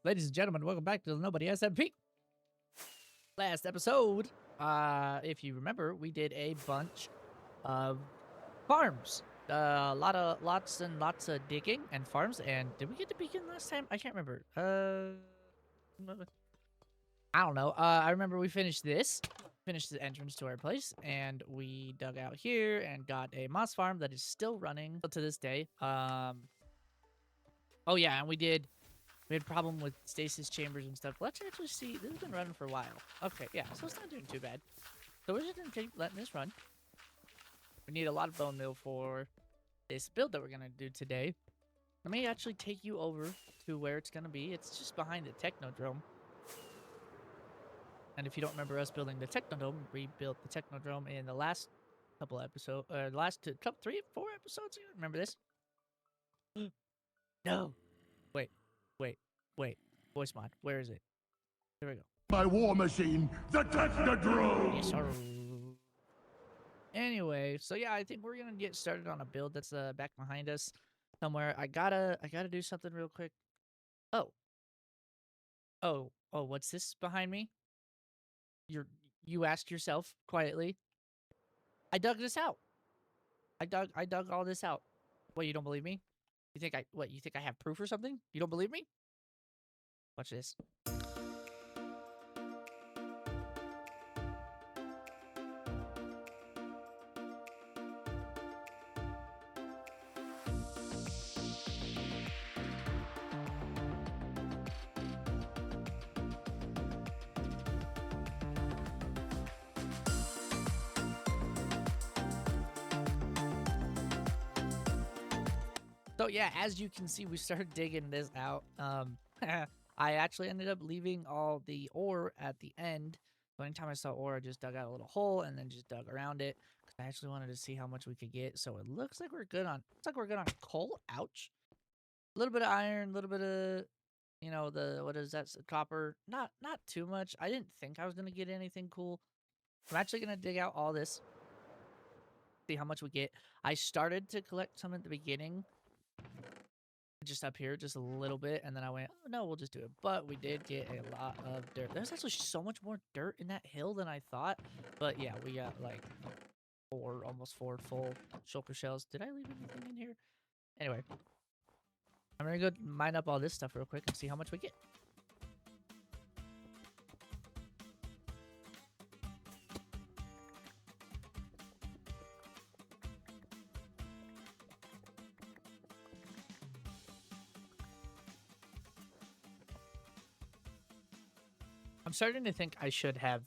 Ladies and gentlemen, welcome back to the Nobody SMP. Last episode, if you remember, we did a bunch of farms. Lots and lots of digging and farms. And did we get to begin last time? I can't remember. I don't know. I remember we finished the entrance to our place, and we dug out here and got a moss farm that is still running to this day. Oh yeah, and we had a problem with stasis chambers and stuff. Let's actually see. This has been running for a while. Okay, yeah, so it's not doing too bad. So we're just going to keep letting this run. We need a lot of bone meal for this build that we're going to do today. Let me actually take you over to where it's going to be. It's just behind the Technodrome. And if you don't remember us building the Technodrome, we built the Technodrome in the last couple episodes, couple, 3, 4 episodes. You remember this? No. Wait. Voice mod. Where is it? There we go. My war machine, the Technodrome! Yes, sir. Anyway, so yeah, I think we're gonna get started on a build that's back behind us somewhere. I gotta do something real quick. Oh. What's this behind me? You asked yourself quietly. I dug this out. I dug all this out. What, you don't believe me? You think I have proof or something? You don't believe me? Watch this. So yeah, as you can see, we started digging this out. I actually ended up leaving all the ore at the end. So anytime I saw ore, I just dug out a little hole and then just dug around it. Cause I actually wanted to see how much we could get. So it looks like we're good on. Looks like we're good on coal. Ouch. A little bit of iron, a little bit of, what is that? Copper. Not too much. I didn't think I was gonna get anything cool. I'm actually gonna dig out all this. See how much we get. I started to collect some at the beginning, just up here just a little bit, and then I went, oh no, we'll just do it. But we did get a lot of dirt. There's actually so much more dirt in that hill than I thought. But yeah, we got like almost 4 full shulker shells. Did I leave anything in here? Anyway, I'm gonna go mine up all this stuff real quick and see how much we get. I'm starting to think I should have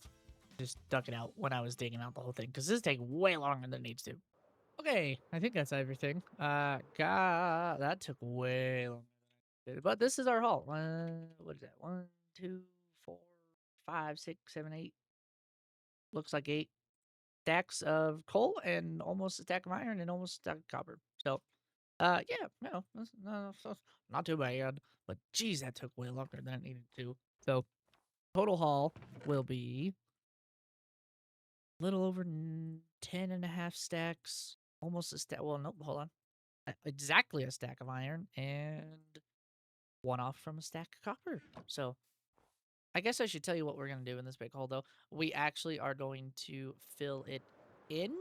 just dug it out when I was digging out the whole thing, because this is taking way longer than it needs to. Okay, I think that's everything. God, that took way longer than I did. But this is our haul. What is that? 1, 2, 4, 5, 6, 7, 8. Looks like 8 stacks of coal and almost a stack of iron and almost a stack of copper. So, yeah, not too bad. But geez, that took way longer than it needed to. So, total haul will be a little over 10.5 stacks, almost a stack. Well, nope, hold on. Exactly a stack of iron and 1 off from a stack of copper. So I guess I should tell you what we're going to do in this big hole, though. We actually are going to fill it in.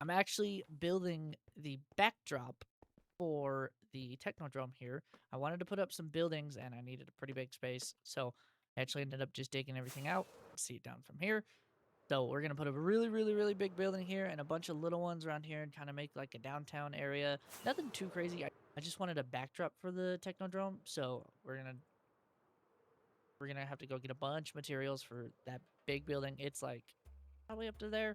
I'm actually building the backdrop for the Technodrome here. I wanted to put up some buildings, and I needed a pretty big space. So I actually ended up just digging everything out. See it down from here. So we're going to put a really, really, really big building here and a bunch of little ones around here and kind of make like a downtown area. Nothing too crazy. I just wanted a backdrop for the Technodrome. So we're going to have to go get a bunch of materials for that big building. It's like probably up to there.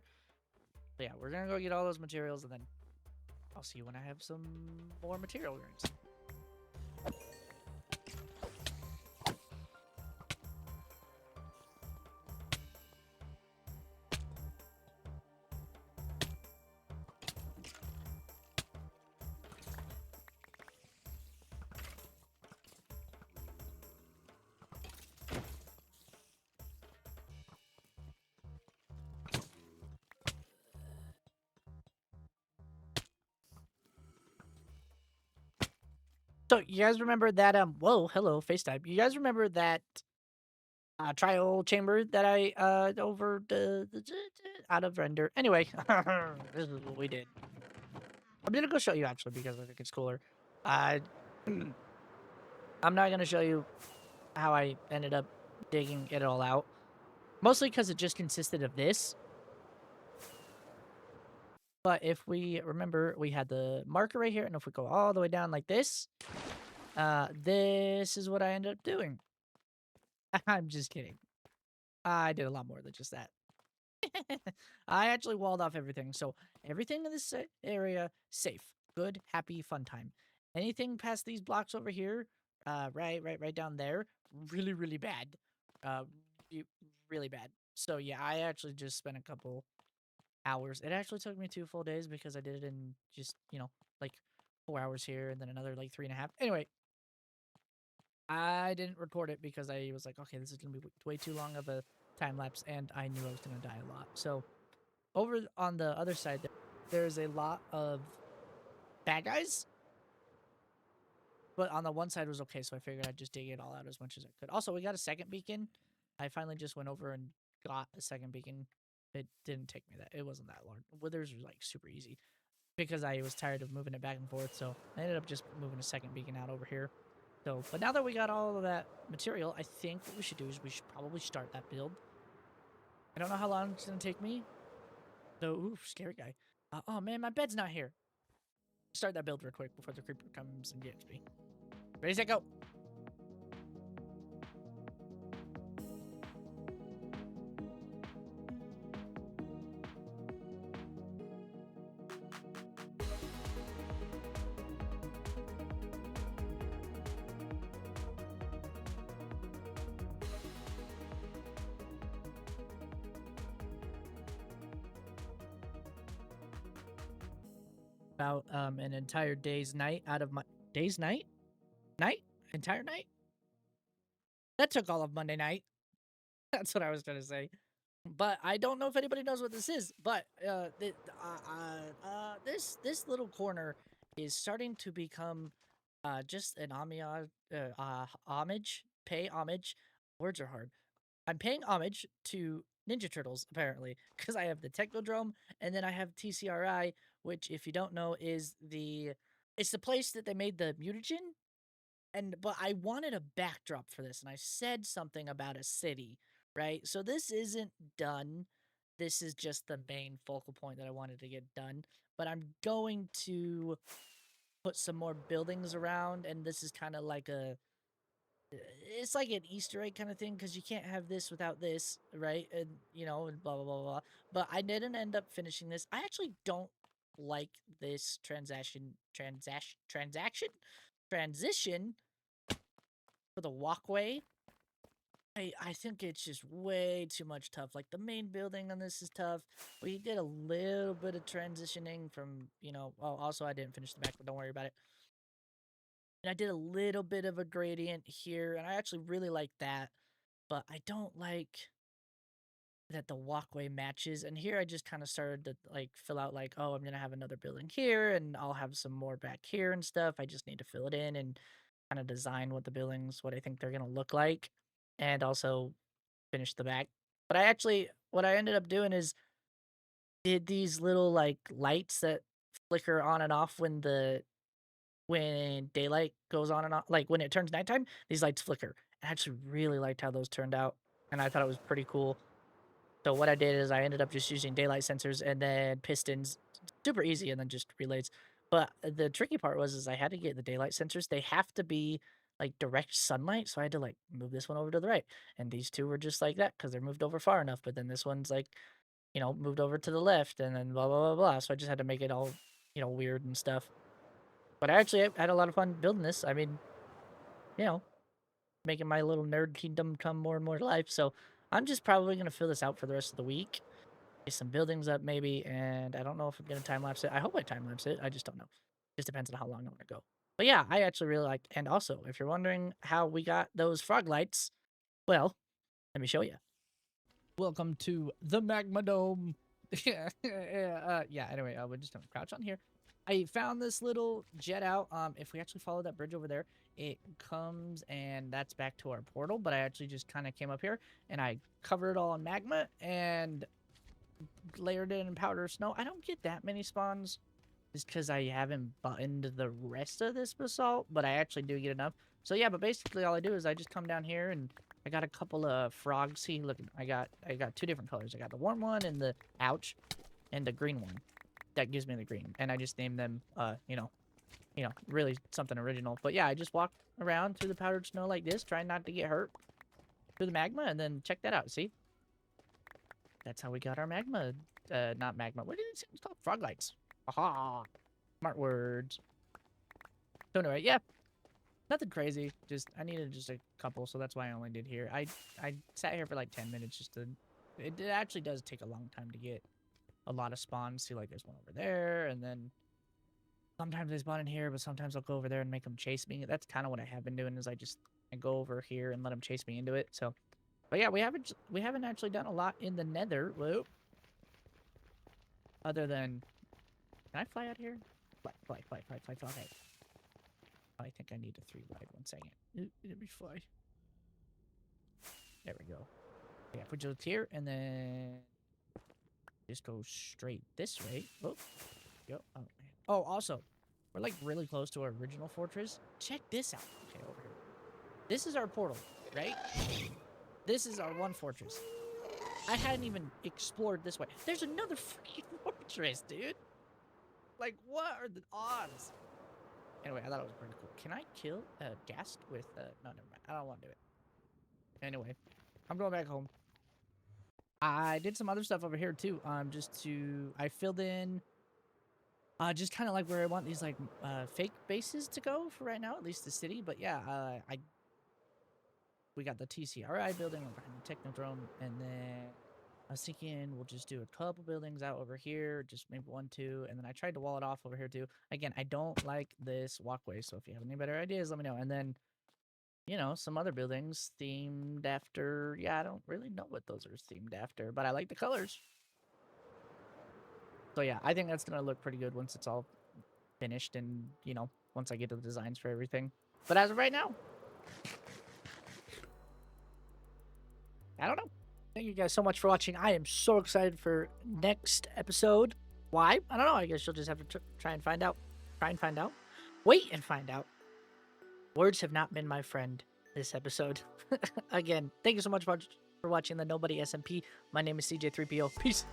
But yeah, we're going to go get all those materials, and then I'll see you when I have some more material rings. So you guys remember that whoa, hello, FaceTime. You guys remember that trial chamber that I over the out of render. Anyway, this is what we did. I'm gonna go show you actually because I think it's cooler. Uh I'm not gonna show you how I ended up digging it all out. Mostly because it just consisted of this. But if we remember, we had the marker right here, and if we go all the way down like this, this is what I ended up doing. I'm just kidding. I did a lot more than just that. I actually walled off everything, so everything in this area, safe, good, happy, fun time. Anything past these blocks over here, right down there, really, really bad. Uh, really bad. So yeah, I actually just spent a couple hours. It actually took me 2 full days because I did it in just, like 4 hours here and then another like 3.5. Anyway, I didn't record it because I was like, okay, this is gonna be way too long of a time lapse, and I knew I was gonna die a lot. So over on the other side, there's a lot of bad guys, but on the one side was okay. So I figured I'd just dig it all out as much as I could. Also, we got a second beacon. I finally just went over and got a second beacon. It didn't take me that. It wasn't that long. Withers was like super easy because I was tired of moving it back and forth. So I ended up just moving a second beacon out over here. So, but now that we got all of that material, I think what we should do is we should probably start that build. I don't know how long it's gonna take me. So, ooh, scary guy. Oh man, my bed's not here. Start that build real quick before the creeper comes and gets me. Ready, set, go. About an entire day's night out of my day's night? Entire night? That took all of Monday night. That's what I was gonna say. But I don't know if anybody knows what this is. But this little corner is starting to become just an homage. Pay homage. Words are hard. I'm paying homage to Ninja Turtles apparently because I have the Technodrome and then I have TCRI, which if you don't know is it's the place that they made the mutagen. But I wanted a backdrop for this, and I said something about a city, right? So this isn't done. This is just the main focal point that I wanted to get done. But I'm going to put some more buildings around, and this is kind of like it's like an Easter egg kind of thing because you can't have this without this, right? And and blah blah blah blah. But I didn't end up finishing this. I actually don't like this transition for the walkway. I think it's just way too much tough. Like the main building on this is tough. We did a little bit of transitioning from, well, also I didn't finish the back, but don't worry about it. And I did a little bit of a gradient here, and I actually really like that. But I don't like that the walkway matches. And here I just kind of started to like fill out like, oh, I'm gonna have another building here, and I'll have some more back here and stuff. I just need to fill it in and kind of design what the buildings, what I think they're gonna look like, and also finish the back. But what I ended up doing is did these little like lights that flicker on and off when daylight goes on and off, like when it turns nighttime, these lights flicker. I actually really liked how those turned out, and I thought it was pretty cool. So what I did is I ended up just using daylight sensors and then pistons, super easy, and then just relays. But the tricky part is I had to get the daylight sensors. They have to be like direct sunlight, so I had to like move this one over to the right, and these two were just like that because they're moved over far enough. But then this one's like, moved over to the left, and then blah blah blah blah. So I just had to make it all, weird and stuff. But I actually had a lot of fun building this. I mean, you know, making my little nerd kingdom come more and more to life. So I'm just probably gonna fill this out for the rest of the week. Get some buildings up maybe, and I don't know if I'm gonna time lapse it. I hope I time lapse it. I just don't know. Just depends on how long I'm gonna go. But yeah, I actually really like. And also, if you're wondering how we got those frog lights, well, let me show you. Welcome to the Magma Dome. Yeah. Anyway, we're just gonna crouch on here. I found this little jet out. If we actually follow that bridge over there, it comes and that's back to our portal. But I actually just kind of came up here and I covered it all in magma and layered it in powder snow. I don't get that many spawns just because I haven't buttoned the rest of this basalt, but I actually do get enough. So yeah, but basically all I do is I just come down here and I got a couple of frogs. See, look, I got 2 different colors. I got the warm one and the ouch, and the green one. That gives me the green, and I just named them, you know, really something original. But yeah, I just walk around through the powdered snow like this, trying not to get hurt through the magma, and then check that out. See, that's how we got our magma. Not magma. What did it say? It's called frog lights. Aha! Smart words. So anyway, yeah, nothing crazy. Just I needed just a couple, so that's why I only did here. I sat here for like 10 minutes just to. It actually does take a long time to get a lot of spawns. See, like there's one over there, and then sometimes they spawn in here, but sometimes I'll go over there and make them chase me. That's kind of what I have been doing. Is I go over here and let them chase me into it. So, but yeah, we haven't actually done a lot in the Nether. Whoop. Other than, can I fly out here? Fly. I think I need a 3 wide. 1 second. Let me fly. There we go. Yeah, if we just here and then just go straight this way. Oh, go. Oh, man. Oh, also, we're like really close to our original fortress. Check this out. Okay, over here. This is our portal, right? This is our one fortress. I hadn't even explored this way. There's another freaking fortress, dude. Like, what are the odds? Anyway, I thought it was pretty cool. Can I kill a ghast with, no, never mind. I don't want to do it. Anyway, I'm going back home. I did some other stuff over here, too. I filled in, just kind of like where I want these, like, fake bases to go for right now, at least the city. But yeah, we got the TCRI building behind the Technodrome, and then I was thinking we'll just do a couple buildings out over here, just maybe 1, 2, and then I tried to wall it off over here too. Again, I don't like this walkway, so if you have any better ideas, let me know. And then, you know, some other buildings themed after, yeah, I don't really know what those are themed after, but I like the colors. So yeah, I think that's going to look pretty good once it's all finished and, you know, once I get to the designs for everything. But as of right now, I don't know. Thank you guys so much for watching. I am so excited for next episode. Why? I don't know. I guess you'll just have to try and find out. Try and find out. Wait and find out. Words have not been my friend this episode. Again, thank you so much for watching the Nobody SMP. My name is CJ3PO. Peace.